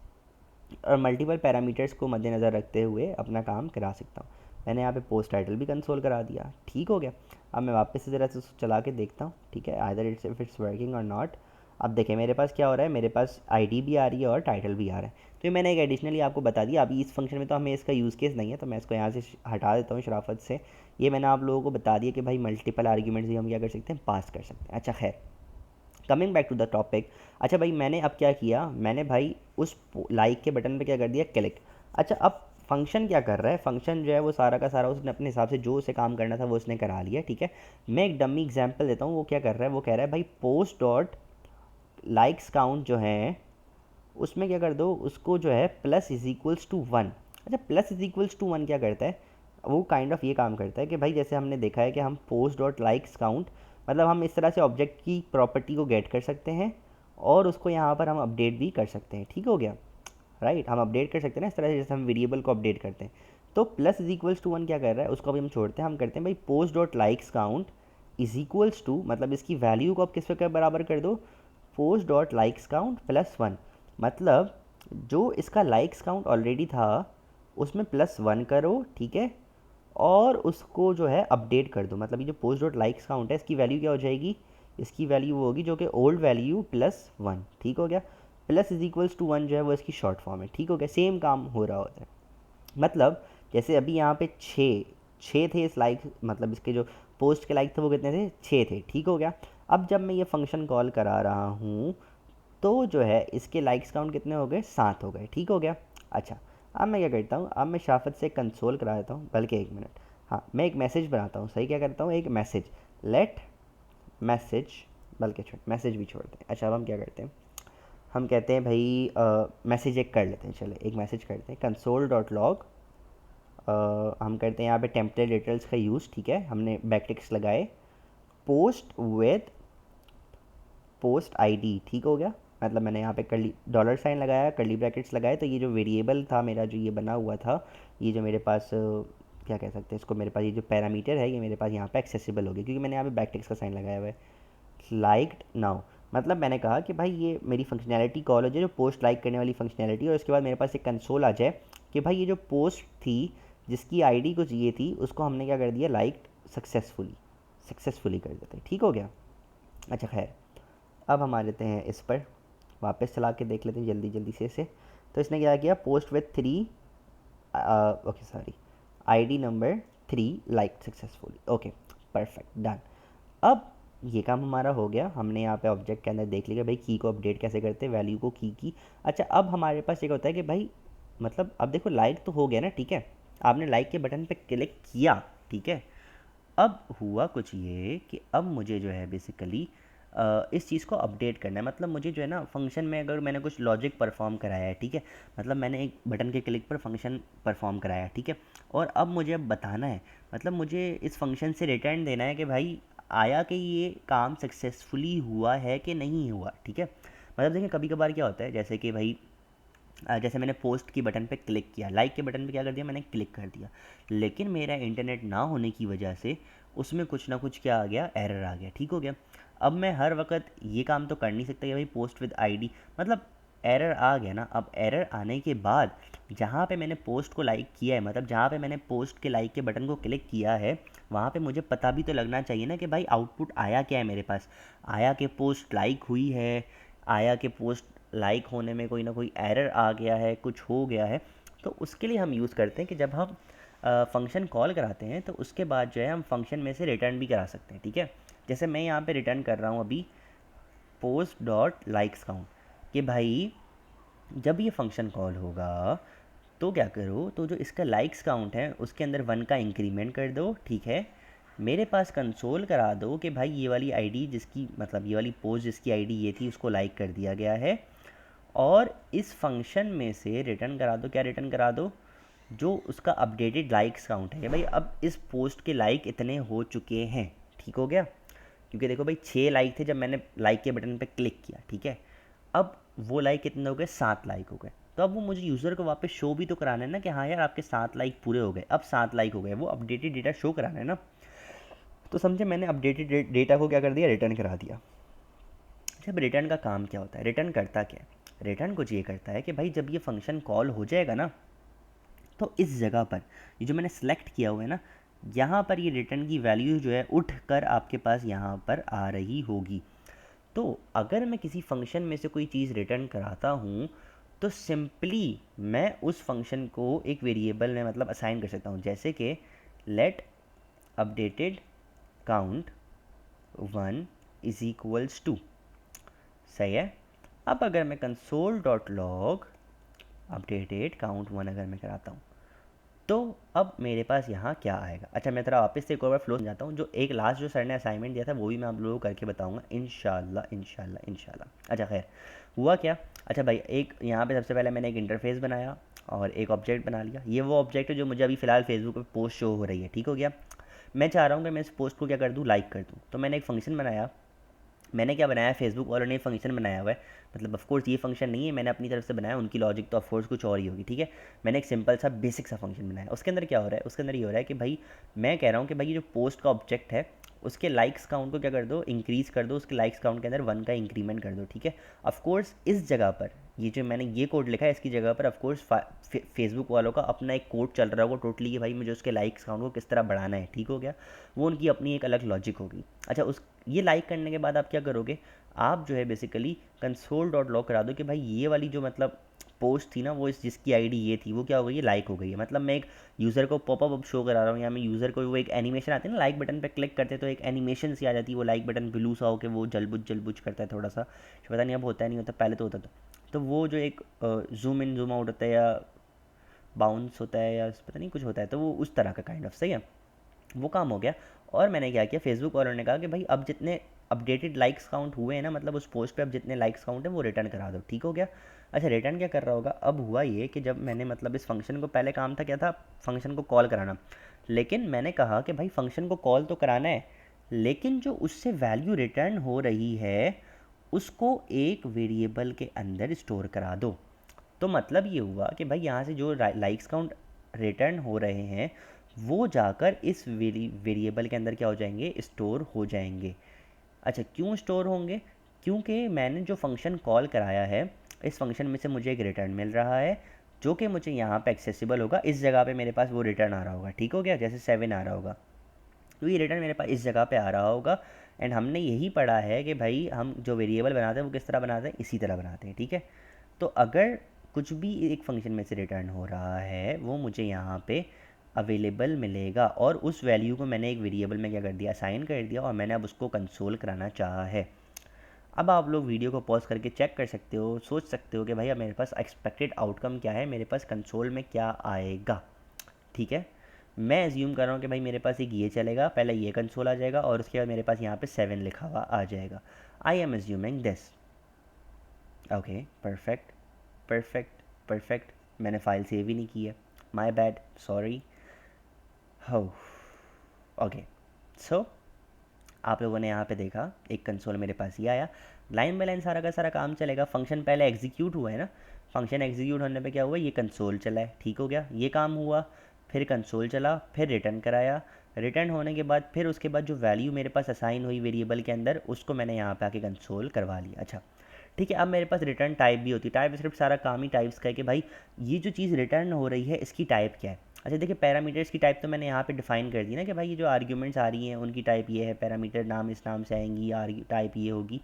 और मल्टीपल पैरामीटर्स को मद्देनज़र रखते हुए अपना काम करा सकता हूँ। मैंने यहाँ पे पोस्ट टाइटल भी कंसोल करा दिया, ठीक हो गया। अब मैं वापस से ज़रा से चला के देखता हूँ, ठीक है, आइदर इफ इट्स वर्किंग और नॉट। अब देखें मेरे पास क्या हो रहा है, मेरे पास आईडी भी आ रही है और टाइटल भी आ रहा है। तो ये मैंने एक एडिशनली आपको बता दिया। अभी इस फंक्शन में तो हमें इसका यूज़ केस नहीं है, तो मैं इसको यहाँ से हटा देता हूँ शराफत से। ये मैंने आप लोगों को बता दिया कि भाई मल्टीपल आर्ग्यूमेंट्स भी हम क्या कर सकते हैं, पास कर सकते हैं। अच्छा खैर coming back to the topic. अच्छा भाई मैंने अब क्या किया, मैंने भाई उस लाइक के बटन पे क्या कर दिया, क्लिक। अच्छा अब फंक्शन क्या कर रहा है, फंक्शन जो है वो सारा का सारा उसने अपने हिसाब से जो उसे काम करना था वो उसने करा लिया, ठीक है। मैं एक डमी एग्जांपल देता हूँ, वो क्या कर रहा है, वो कह रहा है भाई पोस्ट डॉट लाइक्स काउंट जो है उसमें क्या कर दो, उसको जो है प्लस इज इक्वल्स टू 1। अच्छा प्लस इज इक्वल्स टू 1 क्या करता है, वो काइंड ऑफ ये काम करता है कि भाई जैसे हमने देखा है कि हम पोस्ट डॉट लाइक्स काउंट, मतलब हम इस तरह से ऑब्जेक्ट की प्रॉपर्टी को गेट कर सकते हैं और उसको यहाँ पर हम अपडेट भी कर सकते हैं, ठीक हो गया, राइट। हम अपडेट कर सकते हैं ना इस तरह से, जैसे हम वेरिएबल को अपडेट करते हैं। तो प्लस इज इक्वल्स टू 1 क्या कर रहा है, उसको अभी हम छोड़ते हैं, हम करते हैं भाई post dot likes count is equals to, मतलब इसकी वैल्यू को आप किस पे बराबर कर दो, post dot likes count plus 1। मतलब जो इसका लाइक्स काउंट ऑलरेडी था उसमें प्लस 1 करो, ठीक है, और उसको जो है अपडेट कर दो। मतलब ये जो पोस्ट डॉट लाइक्स काउंट है इसकी वैल्यू क्या हो जाएगी, इसकी वैल्यू वो होगी जो कि ओल्ड वैल्यू प्लस 1, ठीक हो गया। प्लस इज इक्वल्स टू 1 जो है वो इसकी शॉर्ट फॉर्म है, ठीक हो गया। सेम काम हो रहा होता है। मतलब जैसे अभी यहाँ पे 6 थे इस लाइक, मतलब इसके जो पोस्ट के लाइक थे वो कितने थे, 6 थे, ठीक हो गया। अब जब मैं ये फंक्शन कॉल करा रहा हूँ तो जो है इसके लाइक्स काउंट कितने हो गए, 7 हो गए, ठीक हो गया। अच्छा अब मैं क्या करता हूँ, अब मैं शाफत से कंसोल करा देता हूँ, बल्कि एक मिनट, हाँ मैं एक मैसेज बनाता हूँ, सही क्या करता हूँ, एक मैसेज लेट मैसेज, बल्कि छोड़ मैसेज भी छोड़ते हैं। अच्छा अब हम क्या करते हैं, हम कहते हैं भाई मैसेज एक कर लेते हैं, चले एक मैसेज करते हैं, कंसोल डॉट लॉग, हम करते हैं यहाँ पे टेम्पलेट डिटेल्स का यूज़, ठीक है, हमने बैकटिक्स लगाए, पोस्ट विद पोस्ट आईडी, ठीक हो गया। मतलब मैंने यहाँ पे करली डॉलर साइन लगाया, करली ब्रैकेट्स लगाए, तो ये जो वेरिएबल था मेरा, जो ये बना हुआ था, ये जो मेरे पास क्या कह सकते हैं इसको, मेरे पास ये जो पैरामीटर है ये मेरे पास यहाँ पे एक्सेसिबल हो गया, क्योंकि मैंने यहाँ पे बैकटिक्स का साइन लगाया हुआ है। लाइक्ड नाउ, मतलब मैंने कहा कि भाई ये मेरी फंक्शनैलिटी कॉल हो जाए, जो पोस्ट लाइक करने वाली फंक्शनैलिटी, और उसके बाद मेरे पास एक कंसोल आ जाए कि भाई ये जो पोस्ट थी जिसकी आईडी कुछ ये थी, उसको हमने क्या कर दिया, लाइक सक्सेसफुली कर देते हैं, ठीक हो गया। अच्छा खैर, अब हम आ जाते हैं इस पर, वापस चला के देख लेते हैं जल्दी जल्दी से इसे। तो इसने क्या किया, post with 3 okay sorry, ID number 3 like successfully, okay perfect done. अब ये काम हमारा हो गया, हमने यहाँ पे ऑब्जेक्ट के अंदर देख लिया भाई की को अपडेट कैसे करते हैं, वैल्यू को की। अच्छा अब हमारे पास एक होता है कि भाई मतलब अब देखो लाइक तो हो गया ना, ठीक है, आपने लाइक के बटन पे क्लिक किया, ठीक है। अब हुआ कुछ ये कि अब मुझे जो है बेसिकली इस चीज़ को अपडेट करना है, मतलब मुझे जो है ना फंक्शन में अगर मैंने कुछ लॉजिक परफॉर्म कराया है, ठीक है, मतलब मैंने एक बटन के क्लिक पर फंक्शन परफॉर्म कराया है, ठीक है, और अब मुझे अब बताना है, मतलब मुझे इस फंक्शन से रिटर्न देना है कि भाई आया कि ये काम सक्सेसफुली हुआ है कि नहीं हुआ, ठीक है। मतलब देखिए कभी कभार क्या होता है, जैसे कि भाई जैसे मैंने पोस्ट की बटन पे क्लिक किया, लाइक के बटन पे क्या कर दिया, मैंने क्लिक कर दिया, लेकिन मेरा इंटरनेट ना होने की वजह से उसमें कुछ ना कुछ क्या आ गया, एरर आ गया, ठीक हो गया। अब मैं हर वक्त ये काम तो कर नहीं सकता कि भाई पोस्ट विद आईडी, मतलब एरर आ गया ना। अब एरर आने के बाद जहाँ पे मैंने पोस्ट को लाइक किया है, मतलब जहाँ पे मैंने पोस्ट के लाइक के बटन को क्लिक किया है, वहाँ पे मुझे पता भी तो लगना चाहिए ना कि भाई आउटपुट आया क्या है मेरे पास, आया कि पोस्ट लाइक हुई है, आया कि पोस्ट लाइक होने में कोई ना कोई एरर आ गया है, कुछ हो गया है। तो उसके लिए हम यूज़ करते हैं कि जब हम फंक्शन कॉल कराते हैं तो उसके बाद जो है हम फंक्शन में से रिटर्न भी करा सकते हैं, ठीक है। जैसे मैं यहाँ पे रिटर्न कर रहा हूँ अभी पोस्ट डॉट लाइक्स काउंट, कि भाई जब ये फंक्शन कॉल होगा तो क्या करो, तो जो इसका लाइक्स काउंट है उसके अंदर 1 का इंक्रीमेंट कर दो, ठीक है। मेरे पास कंसोल करा दो कि भाई ये वाली आईडी जिसकी, मतलब ये वाली पोस्ट जिसकी आईडी ये थी उसको लाइक कर दिया गया है, और इस फंक्शन में से रिटर्न करा दो, क्या रिटर्न करा दो, जो उसका अपडेटेड लाइक्स काउंट है कि भाई अब इस पोस्ट के लाइक इतने हो चुके हैं, ठीक हो गया। क्योंकि देखो भाई 6 लाइक थे जब मैंने लाइक के बटन पे क्लिक किया, ठीक है। अब वो लाइक कितने हो गए, 7 लाइक हो गए। तो अब वो मुझे यूज़र को वापस शो भी तो कराना है ना कि हाँ यार आपके 7 लाइक पूरे हो गए, अब 7 लाइक हो गए, वो अपडेटेड डेटा शो कराना है ना। तो समझे, मैंने अपडेटेड डेटा को क्या कर दिया, रिटर्न करा दिया। जब रिटर्न का काम क्या होता है, रिटर्न करता क्या है, रिटर्न कुछ ये करता है कि भाई जब ये फंक्शन कॉल हो जाएगा ना, तो इस जगह पर ये जो मैंने सेलेक्ट किया हुआ है ना, यहाँ पर ये रिटर्न की वैल्यू जो है उठ कर आपके पास यहाँ पर आ रही होगी। तो अगर मैं किसी फंक्शन में से कोई चीज़ रिटर्न कराता हूँ तो सिंपली मैं उस फंक्शन को एक वेरिएबल में मतलब असाइन कर सकता हूँ, जैसे कि let updated count 1 is equals to, सही है। अब अगर मैं console dot log updated count 1 अगर मैं कराता हूँ तो अब मेरे पास यहाँ क्या आएगा। अच्छा मैं थोड़ा वापस से एक और बार फ्लो जाता हूँ, जो एक लास्ट जो सर ने असाइनमेंट दिया था वो भी मैं आप लोगों को करके बताऊँगा इंशाल्लाह इंशाल्लाह इंशाल्लाह। अच्छा खैर हुआ क्या, अच्छा भाई एक यहाँ पे सबसे पहले मैंने एक इंटरफेस बनाया और एक ऑब्जेक्ट बना लिया, ये वो ऑब्जेक्ट है जो मुझे अभी फ़िलहाल फेसबुक पे पोस्ट शो हो रही है, ठीक हो गया। मैं चाह रहा हूँ कि मैं इस पोस्ट को क्या कर दूँ, लाइक कर दूँ। तो मैंने एक फ़ंक्शन बनाया, मैंने क्या बनाया, फेसबुक वालों ने फंक्शन बनाया हुआ है, मतलब ऑफ कोर्स ये फंक्शन नहीं है, मैंने अपनी तरफ से बनाया, उनकी लॉजिक तो ऑफ कोर्स कुछ और ही होगी, ठीक है। मैंने एक सिंपल सा बेसिक सा फंक्शन बनाया, उसके अंदर क्या हो रहा है, उसके अंदर ये हो रहा है कि भाई मैं कह रहा हूँ कि भाई ये जो पोस्ट का ऑब्जेक्ट है उसके लाइक्स काउंट को क्या कर दो, इंक्रीज़ कर दो, उसके लाइक्स काउंट के अंदर 1 का इंक्रीमेंट कर दो, ठीक है। ऑफ कोर्स इस जगह पर ये जो मैंने ये कोड लिखा है इसकी जगह पर ऑफ कोर्स फेसबुक वालों का अपना एक कोड चल रहा होगा टोटली कि भाई मुझे उसके लाइक्स काउंट को किस तरह बढ़ाना है, ठीक हो गया। वो उनकी अपनी एक अलग लॉजिक होगी। अच्छा उस ये लाइक करने के बाद आप क्या करोगे, आप जो है बेसिकली कंसोल डॉट लॉग करा दो कि भाई ये वाली जो मतलब पोस्ट थी ना, वो इस जिसकी आईडी ये थी वो क्या हो गई है, लाइक हो गई है। मतलब मैं एक यूज़र को पॉपअप अब शो करा रहा हूँ, या मैं यूज़र को वो एक एनिमेशन आती है ना, लाइक बटन पे क्लिक करते तो एक एनिमेशन सी आ जाती है, वो लाइक बटन ब्लू सा हो के वो जलबुझ करता है थोड़ा सा, पता नहीं अब होता है नहीं होता, पहले तो होता था। तो वो जो एक जूम इन जूम आउट होता है या बाउंस होता है या पता नहीं कुछ होता है, तो वो उस तरह का काइंड ऑफ, सही है। वो काम हो गया। और मैंने क्या किया, फेसबुक वालों ने कहा कि भाई अब जितने अपडेटेड लाइक्स काउंट हुए हैं ना, मतलब उस पोस्ट पे अब जितने लाइक्स काउंट है वो रिटर्न करा दो, ठीक हो गया। अच्छा रिटर्न क्या कर रहा होगा, अब हुआ ये कि जब मैंने मतलब इस फंक्शन को, पहले काम था क्या था, फंक्शन को कॉल कराना, लेकिन मैंने कहा कि भाई फंक्शन को कॉल तो कराना है, लेकिन जो उससे वैल्यू रिटर्न हो रही है उसको एक वेरिएबल के अंदर स्टोर करा दो। तो मतलब ये हुआ कि भाई यहाँ से जो लाइक्स काउंट रिटर्न हो रहे हैं वो जाकर इस वेरिएबल के अंदर क्या हो जाएंगे, स्टोर हो जाएंगे। अच्छा, क्यों स्टोर होंगे? क्योंकि मैंने जो फंक्शन कॉल कराया है, इस फंक्शन में से मुझे एक रिटर्न मिल रहा है जो कि मुझे यहाँ पे एक्सेसिबल होगा। इस जगह पे मेरे पास वो रिटर्न आ रहा होगा, ठीक हो गया, जैसे 7 आ रहा होगा, तो ये रिटर्न मेरे पास इस जगह पे आ रहा होगा। एंड हमने यही पढ़ा है कि भाई हम जो वेरिएबल बनाते हैं वो किस तरह बनाते हैं, इसी तरह बनाते हैं, ठीक है। तो अगर कुछ भी एक फंक्शन में से रिटर्न हो रहा है वो मुझे यहाँ पे अवेलेबल मिलेगा, और उस वैल्यू को मैंने एक वेरिएबल में क्या कर दिया, असाइन कर दिया, और मैंने अब उसको कंसोल कराना चाहा है। अब आप लोग वीडियो को पॉज करके चेक कर सकते हो, सोच सकते हो कि भाई अब मेरे पास एक्सपेक्टेड आउटकम क्या है, मेरे पास कंसोल में क्या आएगा, ठीक है। मैं एज्यूम कर रहा हूँ कि भाई मेरे पास एक ये चलेगा, पहले ये कंसोल आ जाएगा और उसके बाद मेरे पास यहाँ पे 7 लिखा हुआ आ जाएगा। I am assuming this. Okay, perfect perfect perfect. मैंने फाइल सेव ही नहीं की है, माई बैड, सॉरी। हो, ओके। सो आप लोगों ने यहाँ पे देखा एक कंसोल मेरे पास ही आया, लाइन बाय लाइन सारा का सारा काम चलेगा। फंक्शन पहले एग्जीक्यूट हुआ है ना, फंक्शन एग्जीक्यूट होने पे क्या हुआ, ये कंसोल चला है, ठीक हो गया, ये काम हुआ। फिर कंसोल चला, फिर रिटर्न कराया, रिटर्न होने के बाद फिर उसके बाद जो वैल्यू मेरे पास असाइन हुई वेरिएबल के अंदर उसको मैंने यहाँ पे आके कंसोल करवा लिया। अच्छा, ठीक है। अब मेरे पास रिटर्न टाइप भी होती है, टाइप स्क्रिप्ट सारा काम ही टाइप्स का है कि भाई ये जो चीज़ रिटर्न हो रही है इसकी टाइप क्या है। अच्छा देखिए, पैरामीटर्स की टाइप तो मैंने यहाँ पे डिफाइन कर दी ना कि भाई ये जो आर्ग्यूमेंट्स आ रही हैं उनकी टाइप ये है, पैरामीटर नाम इस नाम से आएंगी, टाइप ये होगी।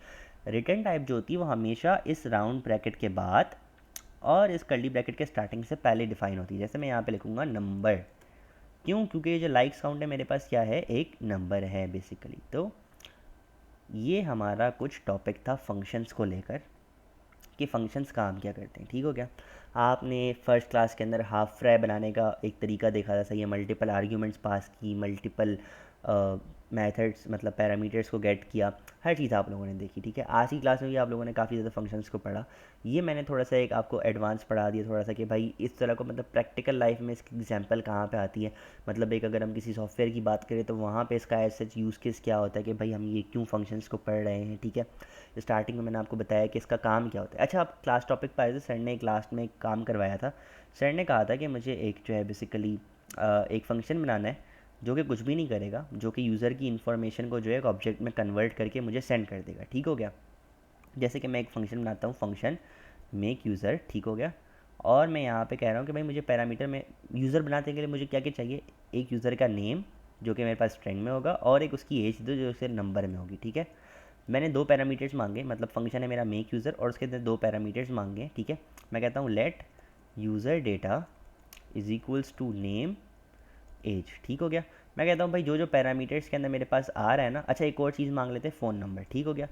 रिटर्न टाइप जो होती है वो हमेशा इस राउंड ब्रैकेट के बाद और इस कर्ली ब्रैकेट के स्टार्टिंग से पहले डिफाइन होती है। जैसे मैं यहाँ पे लिखूँगा नंबर, क्यों, क्योंकि ये जो लाइक्स काउंट है मेरे पास क्या है, एक नंबर है बेसिकली। तो ये हमारा कुछ टॉपिक था फंक्शंस को लेकर कि फ़ंक्शंस काम क्या करते हैं, ठीक हो गया। आपने फर्स्ट क्लास के अंदर हाफ फ्राई बनाने का एक तरीका देखा था, सही है, मल्टीपल आर्ग्यूमेंट्स पास की, मल्टीपल मेथड्स मतलब पैरामीटर्स को गेट किया, हर चीज़ आप लोगों ने देखी, ठीक है। आज की क्लास में भी आप लोगों ने काफ़ी ज़्यादा फंक्शंस को पढ़ा। ये मैंने थोड़ा सा एक आपको एडवांस पढ़ा दिया थोड़ा सा कि भाई इस तरह को मतलब प्रैक्टिकल लाइफ में इसकी एग्जांपल कहाँ पे आती है। मतलब एक अगर हम किसी सॉफ्टवेयर की बात करें तो वहाँ पे इसका एज सच यूज़ केस क्या होता है कि भाई हम ये क्यों फंक्शंस को पढ़ रहे हैं, ठीक है। स्टार्टिंग में मैंने आपको बताया कि इसका काम क्या होता है। अच्छा, आप क्लास टॉपिक पर आए थे, सर ने एक लास्ट में एक काम करवाया था। सर ने कहा था कि मुझे एक जो है बेसिकली एक फ़ंक्शन बनाना है जो कि कुछ भी नहीं करेगा, जो कि यूज़र की इन्फॉर्मेशन को जो है एक ऑब्जेक्ट में कन्वर्ट करके मुझे सेंड कर देगा, ठीक हो गया। जैसे कि मैं एक फ़ंक्शन बनाता हूँ, फंक्शन मेक यूज़र, ठीक हो गया। और मैं यहाँ पे कह रहा हूँ कि भाई मुझे पैरामीटर में यूज़र बनाने के लिए मुझे क्या क्या चाहिए, एक यूज़र का नेम जो कि मेरे पास स्ट्रिंग में होगा और एक उसकी एज दो जो उसे नंबर में होगी, ठीक है। मैंने दो पैरामीटर्स मांगे, मतलब फंक्शन है मेरा मेक यूज़र और उसके अंदर दो पैरामीटर्स मांगे, ठीक है। मैं कहता हूँ let user data is equals to name age, ठीक हो गया। मैं कहता हूँ भाई जो जो पैरामीटर्स के अंदर मेरे पास आ रहा है ना, अच्छा एक और चीज़ मांग लेते हैं, फ़ोन नंबर, ठीक हो गया,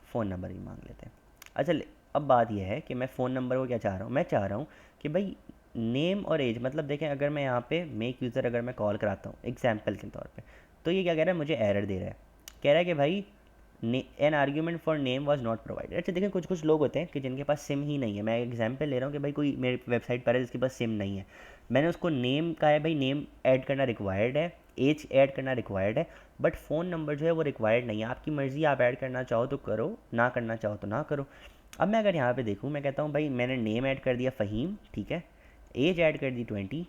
फ़ोन नंबर भी मांग लेते हैं। अच्छा अब बात यह है कि मैं फ़ोन नंबर को क्या चाह रहा हूँ, मैं चाह रहा हूँ कि भाई नेम और एज, मतलब देखें अगर मैं यहाँ पे मेक यूज़र अगर मैं कॉल कराता हूँ एग्जाम्पल के तौर पे, तो ये क्या कह रहा है, मुझे एरर दे रहा है, कह रहा है कि भाई an argument for name was not provided. अच्छा देखें, कुछ कुछ लोग होते हैं कि जिनके पास सिम ही नहीं है। मैं एग्जांपल ले रहा हूँ कि भाई कोई मेरे वेबसाइट पर है जिसके पास सिम नहीं है, मैंने उसको नेम कहा है, भाई नेम ऐड करना रिक्वायर्ड है, एज ऐड करना रिक्वायर्ड है, बट फ़ोन नंबर जो है वो रिक्वायर्ड नहीं है। आपकी मर्ज़ी, आप ऐड करना चाहो तो करो, ना करना चाहो तो ना करो। अब मैं अगर यहाँ पे देखूँ, मैं कहता हूँ भाई मैंने नेम ऐड कर दिया फ़हीम, ठीक है, एज ऐड कर दी 20।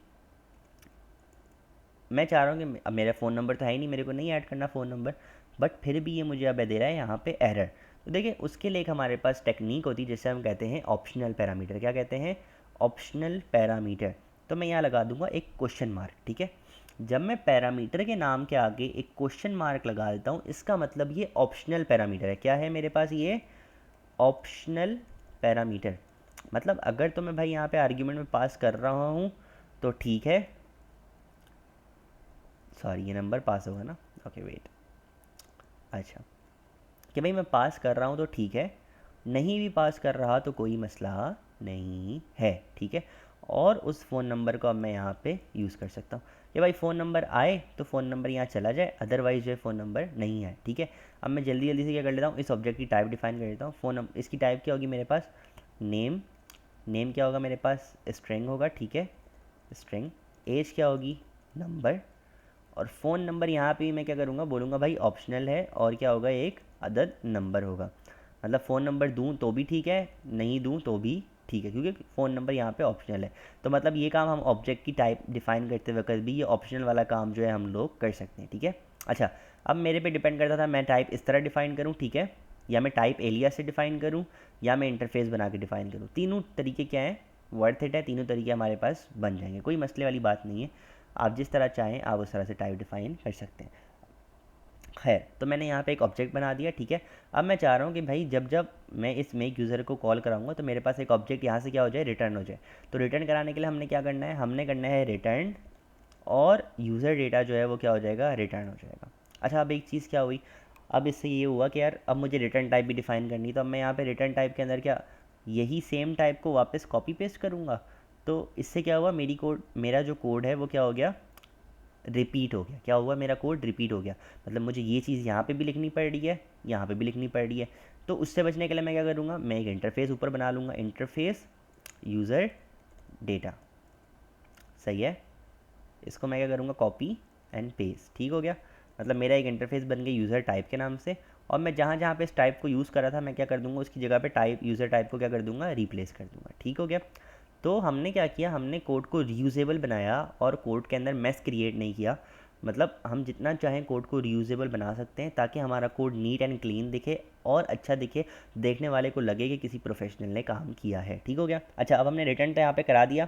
मैं चाह रहा हूँ कि अब मेरा फ़ोन नंबर तो है ही नहीं, मेरे को नहीं ऐड करना फ़ोन नंबर, बट फिर भी ये मुझे अब दे रहा है यहाँ पे एरर। तो देखिए उसके लिए एक हमारे पास टेक्निक होती है जिसे हम कहते हैं ऑप्शनल पैरामीटर। क्या कहते हैं, ऑप्शनल पैरामीटर। तो मैं यहाँ लगा दूंगा एक क्वेश्चन मार्क, ठीक है। जब मैं पैरामीटर के नाम के आगे एक क्वेश्चन मार्क लगा देता हूँ इसका मतलब ये ऑप्शनल पैरामीटर है। क्या है मेरे पास, ये ऑप्शनल पैरामीटर। मतलब अगर तो मैं भाई यहाँ पे आर्ग्यूमेंट में पास कर रहा हूँ तो ठीक है, सॉरी ये नंबर पास होगा ना, ओके वेट, अच्छा कि भाई मैं पास कर रहा हूँ तो ठीक है, नहीं भी पास कर रहा तो कोई मसला नहीं है, ठीक है। और उस फ़ोन नंबर को अब मैं यहाँ पे यूज़ कर सकता हूँ कि भाई फ़ोन नंबर आए तो फ़ोन नंबर यहाँ चला जाए, अदरवाइज़ जो है फ़ोन नंबर नहीं है, ठीक है। अब मैं जल्दी जल्दी से क्या कर लेता हूँ, इस ऑब्जेक्ट की टाइप डिफाइन कर लेता हूँ। इसकी टाइप क्या होगी मेरे पास, नेम, नेम क्या होगा मेरे पास, स्ट्रिंग होगा, ठीक है, स्ट्रिंग। एज क्या होगी, नंबर। और फ़ोन नंबर यहाँ पे मैं क्या करूँगा, बोलूँगा भाई ऑप्शनल है और क्या होगा, एक अदद नंबर होगा। मतलब फ़ोन नंबर दूँ तो भी ठीक है, नहीं दूँ तो भी ठीक है, क्योंकि फ़ोन नंबर यहाँ पे ऑप्शनल है। तो मतलब ये काम हम ऑब्जेक्ट की टाइप डिफ़ाइन करते वक्त भी ये ऑप्शनल वाला काम जो है हम लोग कर सकते हैं, ठीक है। अच्छा, अब मेरे पे डिपेंड करता था मैं टाइप इस तरह डिफ़ाइन करूँ, ठीक है, या मैं टाइप एलियास से डिफ़ाइन करूँ, या मैं इंटरफेस बना के डिफ़ाइन करूँ। तीनों तरीके क्या हैं, वर्थ इट है, तीनों तरीके हमारे पास बन जाएंगे, कोई मसले वाली बात नहीं है। आप जिस तरह चाहें आप उस तरह से टाइप डिफ़ाइन कर सकते हैं। खैर, तो मैंने यहाँ पे एक ऑब्जेक्ट बना दिया, ठीक है। अब मैं चाह रहा हूँ कि भाई जब जब मैं इस मेक यूज़र को कॉल कराऊंगा तो मेरे पास एक ऑब्जेक्ट यहाँ से क्या हो जाए, रिटर्न हो जाए। तो रिटर्न कराने के लिए हमने क्या करना है, हमने करना है रिटर्न, और यूज़र डेटा जो है वो क्या हो जाएगा, रिटर्न हो जाएगा। अच्छा, अब एक चीज़ क्या हुई, अब इससे ये हुआ कि यार अब मुझे रिटर्न टाइप भी डिफ़ाइन करनी है, तो अब मैं यहाँ पे रिटर्न टाइप के अंदर क्या यही सेम टाइप को वापस कॉपी पेस्ट करूँगा। तो इससे क्या हुआ, मेरा जो कोड है वो क्या हो गया, रिपीट हो गया। क्या हुआ, मेरा कोड रिपीट हो गया। मतलब मुझे ये चीज़ यहाँ पे भी लिखनी पड़ रही है, यहाँ पे भी लिखनी पड़ रही है। तो उससे बचने के लिए मैं क्या करूँगा, मैं एक इंटरफेस ऊपर बना लूँगा, इंटरफेस यूज़र डेटा, सही है। इसको मैं क्या करूँगा, कॉपी एंड पेस्ट, ठीक हो गया। मतलब मेरा एक इंटरफेस बन गया यूज़र टाइप के नाम से, और मैं जहाँ जहाँ पे इस टाइप को यूज़ कर रहा था मैं क्या कर दूँगा, उसकी जगह पे टाइप यूज़र टाइप को क्या कर दूँगा, रिप्लेस कर दूँगा, ठीक हो गया। तो हमने क्या किया, हमने कोड को रीयूजेबल बनाया और कोड के अंदर मेस क्रिएट नहीं किया। मतलब हम जितना चाहें कोड को रीयूजेबल बना सकते हैं ताकि हमारा कोड नीट एंड क्लीन दिखे और अच्छा दिखे, देखने वाले को लगे कि किसी प्रोफेशनल ने काम किया है, ठीक हो गया। अच्छा, अब हमने रिटर्न तो यहाँ पे करा दिया।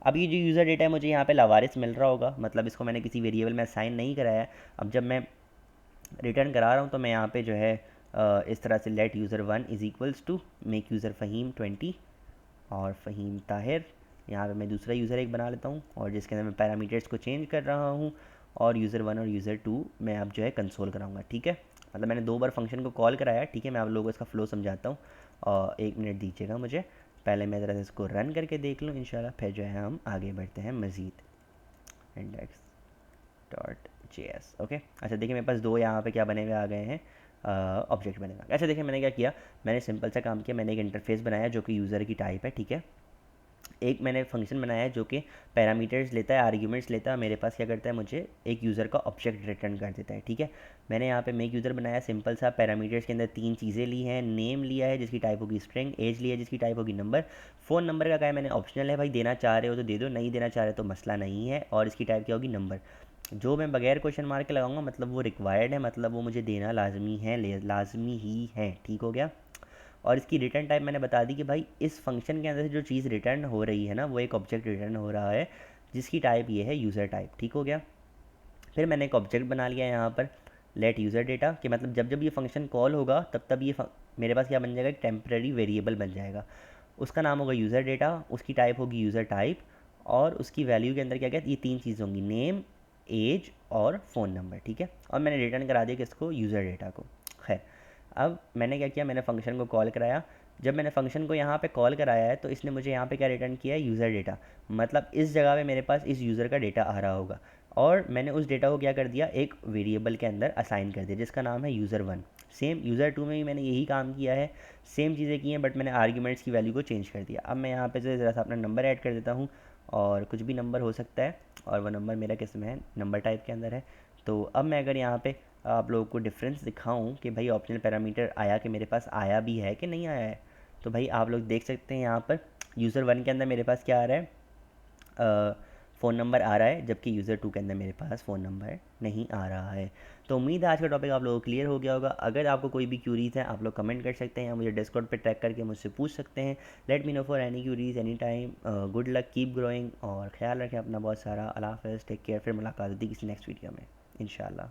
अब ये जो यूज़र डेटा है मुझे यहाँ पे लावारिस मिल रहा होगा, मतलब इसको मैंने किसी वेरिएबल में असाइन नहीं कराया है। अब जब मैं रिटर्न करा रहा हूँ तो मैं यहाँ पे जो है इस तरह से let user 1 is equals to make user Faheem 20 और फ़हीम ताहिर। यहाँ पे मैं दूसरा यूज़र एक बना लेता हूँ और जिसके अंदर मैं पैरामीटर्स को चेंज कर रहा हूँ, और यूज़र 1 और यूज़र 2 मैं अब जो है कंसोल कराऊंगा, ठीक है। मतलब मैंने 2 बार फंक्शन को कॉल कराया, ठीक है। मैं आप लोगों को इसका फ़्लो समझाता हूँ और 1 मिनट दीजिएगा मुझे, पहले मैं ज़रा इसको रन करके देख लूँ इंशाल्लाह, फिर जो है हम आगे बढ़ते हैं मज़ीद। Index dot J S, okay. अच्छा देखिए, मेरे पास 2 यहाँ पे क्या बने हुए आ गए हैं, ऑब्जेक्ट बने हुए। अच्छा देखिए, मैंने क्या किया, मैंने सिंपल सा काम किया, मैंने एक इंटरफेस बनाया जो कि यूज़र की टाइप है, ठीक है। एक मैंने फंक्शन बनाया है जो कि पैरामीटर्स लेता है, आर्ग्यूमेंट्स लेता है, मेरे पास क्या करता है, मुझे एक यूज़र का ऑब्जेक्ट रिटर्न कर देता है, ठीक है। मैंने यहाँ पे मेक यूज़र बनाया, सिंपल सा। पैरामीटर्स के अंदर 3 चीज़ें ली हैं, नेम लिया है जिसकी टाइप होगी स्ट्रिंग, एज लिया है जिसकी टाइप होगी नंबर, फ़ोन नंबर का क्या है मैंने ऑप्शनल है, भाई देना चाह रहे हो तो दे दो, नहीं देना चाह रहे तो मसला नहीं है, और इसकी टाइप क्या होगी, नंबर। जो मैं बगैर क्वेश्चन मार्क के लगाऊंगा मतलब वो रिक्वायर्ड है, मतलब वो मुझे देना लाजमी है, लाजमी ही है, ठीक हो गया। और इसकी रिटर्न टाइप मैंने बता दी कि भाई इस फंक्शन के अंदर से जो चीज़ रिटर्न हो रही है ना, वो एक ऑब्जेक्ट रिटर्न हो रहा है जिसकी टाइप ये है यूज़र टाइप, ठीक हो गया। फिर मैंने एक ऑब्जेक्ट बना लिया यहाँ पर लेट यूज़र डेटा, कि मतलब जब जब ये फंक्शन कॉल होगा तब तब ये मेरे पास क्या बन जाएगा, एक टेम्प्रेरी वेरिएबल बन जाएगा। उसका नाम होगा यूज़र डेटा, उसकी टाइप होगी यूज़र टाइप, और उसकी वैल्यू के अंदर क्या क्या ये 3 चीज़ होंगी, नेम, एज और फ़ोन नंबर, ठीक है। और मैंने रिटर्न करा दिया किसको, यूज़र डेटा को। खैर, अब मैंने क्या किया, मैंने फ़ंक्शन को कॉल कराया। जब मैंने फ़ंक्शन को यहाँ पे कॉल कराया है तो इसने मुझे यहाँ पे क्या रिटर्न किया है, यूज़र डेटा। मतलब इस जगह पे मेरे पास इस यूज़र का डेटा आ रहा होगा, और मैंने उस डेटा को क्या कर दिया, एक वेरिएबल के अंदर असाइन कर दिया जिसका नाम है यूज़र 1। सेम यूज़र 2 में भी मैंने यही काम किया है, सेम चीज़ें की हैं, बट मैंने आर्ग्यूमेंट्स की वैल्यू को चेंज कर दिया। अब मैं यहाँ पे ज़रा सा अपना नंबर ऐड कर देता हूँ, और कुछ भी नंबर हो सकता है, और वह नंबर मेरा किस में है, नंबर टाइप के अंदर है। तो अब मैं अगर यहाँ पे आप लोगों को डिफरेंस दिखाऊं कि भाई ऑप्शनल पैरामीटर आया कि मेरे पास आया भी है कि नहीं आया है, तो भाई आप लोग देख सकते हैं यहाँ पर यूज़र 1 के अंदर मेरे पास क्या आ रहा है, फ़ोन नंबर आ रहा है, जबकि यूज़र 2 के अंदर मेरे पास फ़ोन नंबर नहीं आ रहा है। तो उम्मीद है आज का टॉपिक आप लोगों को क्लियर हो गया होगा। अगर आपको कोई भी क्यूरीज़ है आप लोग कमेंट कर सकते हैं, या मुझे डिस्कॉर्ड पे ट्रैक करके मुझसे पूछ सकते हैं। Let me know for any queries any time. Good luck, keep growing, और ख्याल रखें अपना बहुत सारा। अल्लाह हाफ़िज़, टेक केयर। फिर मुलाकात होती किसी नेक्स्ट वीडियो में इंशाल्लाह।